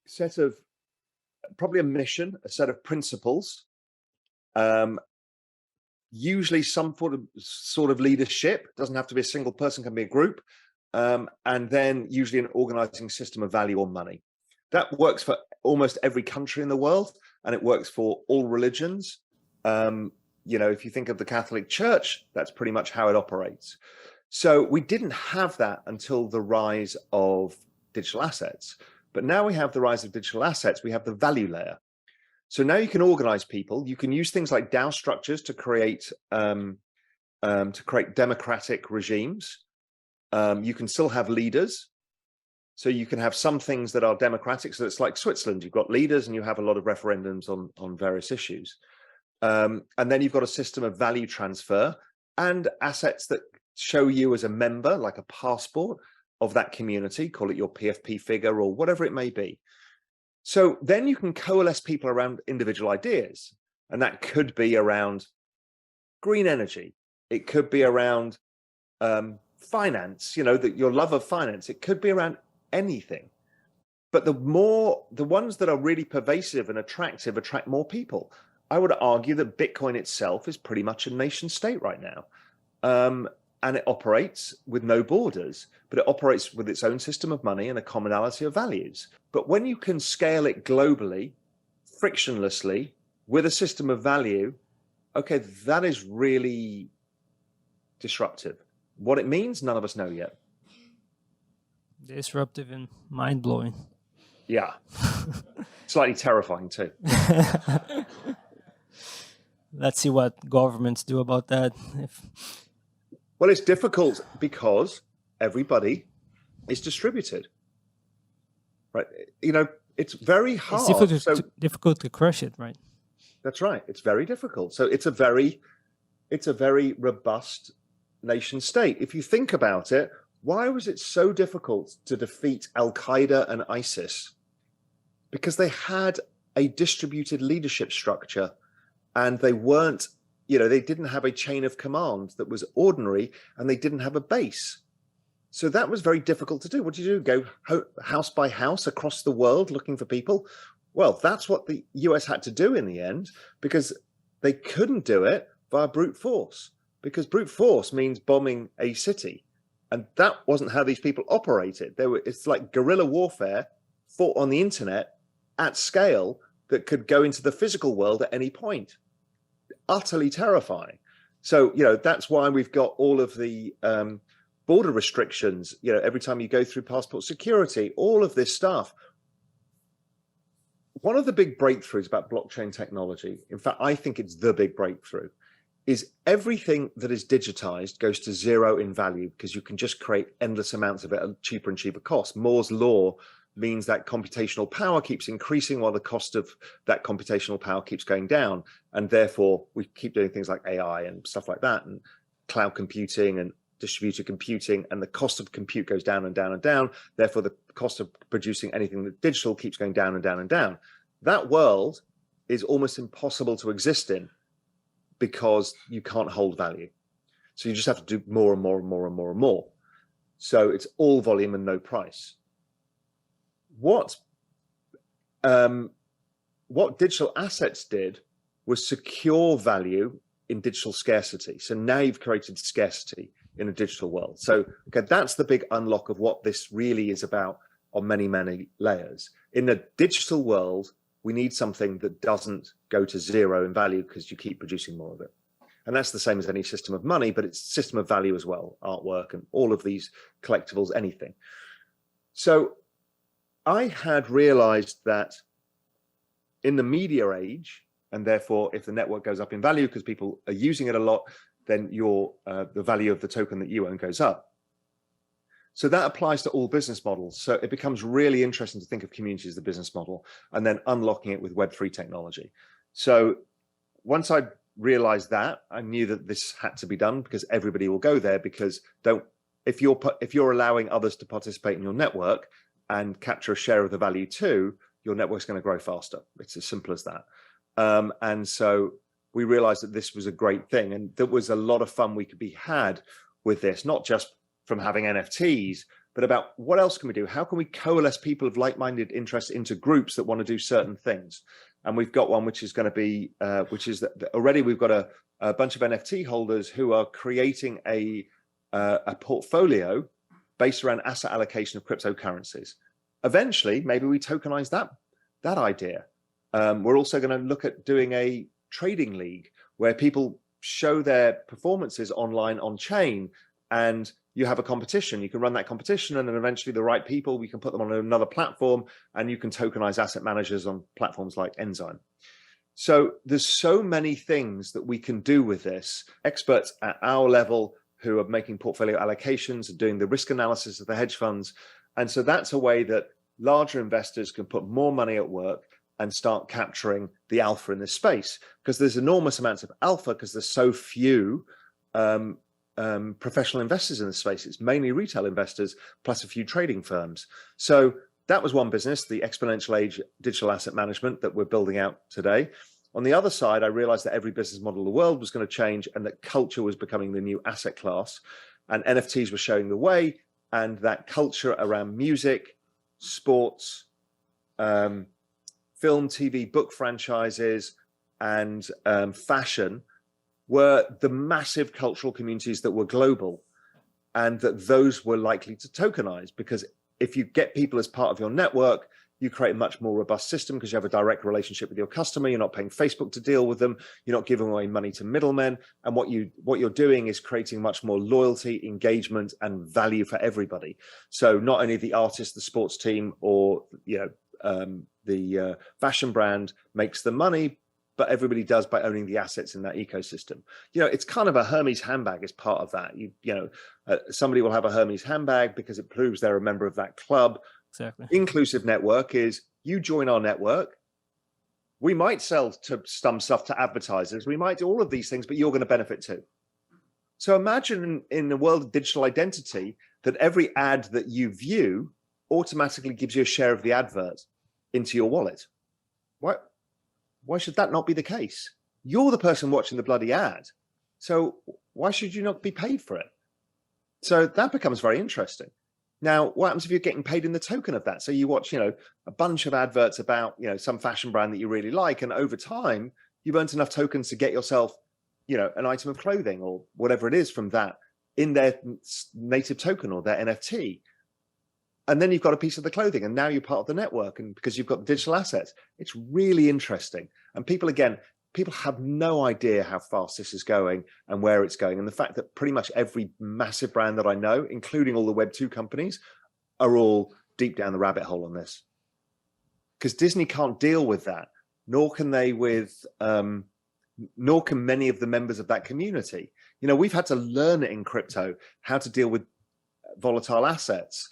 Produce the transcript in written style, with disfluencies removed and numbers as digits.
set of, probably a mission, a set of principles, usually some sort of leadership. It doesn't have to be a single person, can be a group, and then usually an organizing system of value or money. That works for almost every country in the world, and it works for all religions. If you think of the Catholic Church, that's pretty much how it operates. So we didn't have that until the rise of digital assets. But now we have the rise of digital assets, we have the value layer. So now you can organize people. You can use things like DAO structures to create democratic regimes. You can still have leaders. So you can have some things that are democratic. So it's like Switzerland. You've got leaders and you have a lot of referendums on various issues. And then you've got a system of value transfer and assets that show you as a member, like a passport of that community, call it your PFP figure or whatever it may be. So then you can coalesce people around individual ideas. And that could be around green energy. It could be around finance, your love of finance. It could be around anything. But the ones that are really pervasive and attractive attract more people. I would argue that Bitcoin itself is pretty much a nation state right now. And it operates with no borders, but it operates with its own system of money and a commonality of values. But when you can scale it globally, frictionlessly, with a system of value, okay, that is really disruptive. What it means, none of us know yet. Disruptive and mind-blowing. Yeah. Slightly terrifying too. Let's see what governments do about that. Well, it's difficult because everybody is distributed, right? It's very hard. It's difficult to crush it, right? That's right. It's very difficult. So it's a very robust nation state. If you think about it, why was it so difficult to defeat Al-Qaeda and ISIS? Because they had a distributed leadership structure and they weren't, they didn't have a chain of command that was ordinary and they didn't have a base. So that was very difficult to do. What do you do? Go house by house across the world looking for people? Well, that's what the US had to do in the end because they couldn't do it via brute force, because brute force means bombing a city. And that wasn't how these people operated. It's like guerrilla warfare fought on the internet at scale that could go into the physical world at any point. Utterly terrifying. So, that's why we've got all of the border restrictions, every time you go through passport security, all of this stuff. One of the big breakthroughs about blockchain technology, in fact, I think it's the big breakthrough, is everything that is digitized goes to zero in value because you can just create endless amounts of it at cheaper and cheaper cost. Moore's law means that computational power keeps increasing while the cost of that computational power keeps going down. And therefore, we keep doing things like AI and stuff like that, and cloud computing and distributed computing, and the cost of compute goes down and down and down. Therefore, the cost of producing anything that digital keeps going down and down and down. That world is almost impossible to exist in because you can't hold value. So you just have to do more and more and more and more and more. So it's all volume and no price. What digital assets did was secure value in digital scarcity. So now you've created scarcity in a digital world. So okay, that's the big unlock of what this really is about on many, many layers. In the digital world, we need something that doesn't go to zero in value because you keep producing more of it. And that's the same as any system of money, but it's a system of value as well, artwork and all of these collectibles, anything. So I had realized that in the media age, and therefore if the network goes up in value because people are using it a lot, then the value of the token that you own goes up. So that applies to all business models. So it becomes really interesting to think of community as the business model and then unlocking it with Web3 technology. So once I realized that, I knew that this had to be done because everybody will go there, because if you're allowing others to participate in your network and capture a share of the value too, your network's going to grow faster. It's as simple as that. And so we realized that this was a great thing, and there was a lot of fun we could be had with this, not just from having NFTs, but about what else can we do? How can we coalesce people of like-minded interests into groups that want to do certain things? And we've got one which is going to be, which is that already we've got a bunch of NFT holders who are creating a portfolio based around asset allocation of cryptocurrencies. Eventually, maybe we tokenize that idea. We're also going to look at doing a trading league where people show their performances online on chain, and you have a competition. You can run that competition, and then eventually the right people, we can put them on another platform, and you can tokenize asset managers on platforms like Enzyme. So there's so many things that we can do with this. Experts at our level who are making portfolio allocations and doing the risk analysis of the hedge funds. And so that's a way that larger investors can put more money at work and start capturing the alpha in this space, because there's enormous amounts of alpha because there's so few professional investors in this space. It's mainly retail investors plus a few trading firms. So that was one business, the exponential age digital asset management that we're building out today. On the other side, I realized that every business model in the world was going to change and that culture was becoming the new asset class, and NFTs were showing the way, and that culture around music, sports, film, TV, book franchises, and fashion were the massive cultural communities that were global, and that those were likely to tokenize, because if you get people as part of your network, you create a much more robust system because you have a direct relationship with your customer. You're not paying Facebook to deal with them. You're not giving away money to middlemen. And what you're doing is creating much more loyalty, engagement, and value for everybody. So not only the artist, the sports team, or the fashion brand makes the money, but everybody does by owning the assets in that ecosystem. It's kind of a Hermes handbag as part of that. Somebody will have a Hermes handbag because it proves they're a member of that club. Exactly. Inclusive network is you join our network. We might sell some stuff to advertisers. We might do all of these things, but you're going to benefit too. So imagine in the world of digital identity that every ad that you view automatically gives you a share of the advert into your wallet. Why should that not be the case? You're the person watching the bloody ad. So why should you not be paid for it? So that becomes very interesting. Now, what happens if you're getting paid in the token of that? So you watch, a bunch of adverts about, some fashion brand that you really like, and over time, you've earned enough tokens to get yourself, an item of clothing or whatever it is from that in their native token or their NFT. And then you've got a piece of the clothing, and now you're part of the network, and because you've got digital assets. It's really interesting. And people have no idea how fast this is going and where it's going. And the fact that pretty much every massive brand that I know, including all the Web2 companies, are all deep down the rabbit hole on this. Because Disney can't deal with that, nor can they nor can many of the members of that community. We've had to learn it in crypto, how to deal with volatile assets.